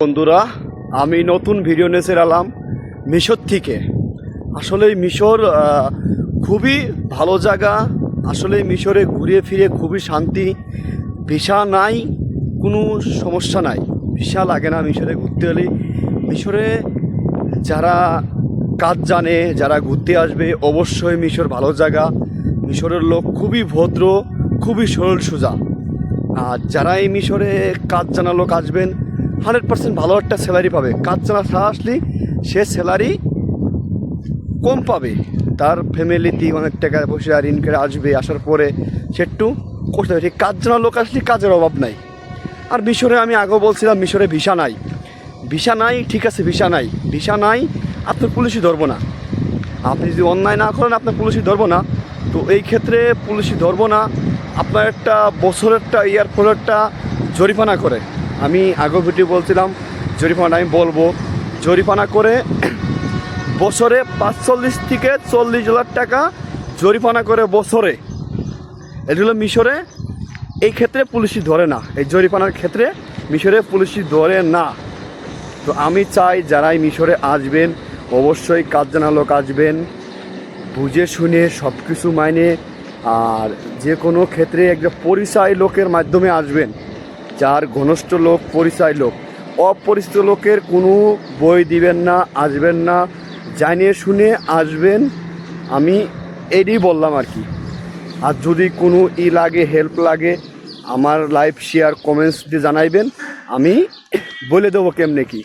বন্ধুরা, আমি নতুন ভিডিও নিয়ে এলাম মিশর থেকে। আসলে মিশর খুবই ভালো জায়গা। আসলে মিশরে ঘুরে ফিরে খুবই শান্তি। ভিসা নাই, কোনো সমস্যা নাই, ভিসা লাগে না মিশরে ঘুরতে হলে। মিশরে যারা কাজ জানে, যারা ঘুরতে আসবে, অবশ্যই মিশর ভালো জায়গা। মিশরের লোক খুবই ভদ্র, খুবই সরল সোজা। আর যারা এই মিশরে কাজ জানা লোক আসবেন 100% ভালো একটা স্যালারি পাবে। কাজ জানা ছাড়া আসলে সে স্যালারি কম পাবে। তার ফ্যামিলিতে অনেক টাকা পয়সা ঋণ করে আসবে, আসার পরে সে একটু কষ্ট হবে। ঠিক কাজ জানা লোক আসলে কাজের অভাব নাই। আর মিশরে আমি আগেও বলছিলাম মিশরে ভিসা নাই। ভিসা নাই, ঠিক আছে, ভিসা নাই, ভিসা নাই, আপনার পুলিশই ধরবো না। আপনি যদি অন্যায় না করেন আপনার পুলিশই ধরবো না। তো এই ক্ষেত্রে পুলিশই ধরবো না, আপনার একটা বছরেরটা ইয়ারফোরেরটা জরিমানা করে। আমি আগের ভিডিও বলছিলাম জরিমানা আমি বলবো। জরিমানা করে বছরে 45 থেকে 40,000 টাকা জরিমানা করে বছরে। এগুলো মিশরে এই ক্ষেত্রে পুলিশই ধরে না। এই জরিমানার ক্ষেত্রে মিশরে পুলিশই ধরে না। তো আমি চাই যারাই মিশরে আসবেন অবশ্যই কাজ জানা লোক আসবেন, বুঝে শুনে সব কিছু মাইনে। আর যে কোনো ক্ষেত্রে একটা পরিচয় লোকের মাধ্যমে আসবেন, যার ঘনিষ্ঠ লোক, পরিচয় লোক। অপরিচিত লোকের কোনো বই দিবেন না, আসবেন না, জানিয়ে শুনে আসবেন। আমি এটাই বললাম আর কি। আর যদি কোনো লাগে, হেল্প লাগে, আমার লাইভ শেয়ার কমেন্টস দিয়ে জানাইবেন, আমি বলে দেবো কেমনে কি।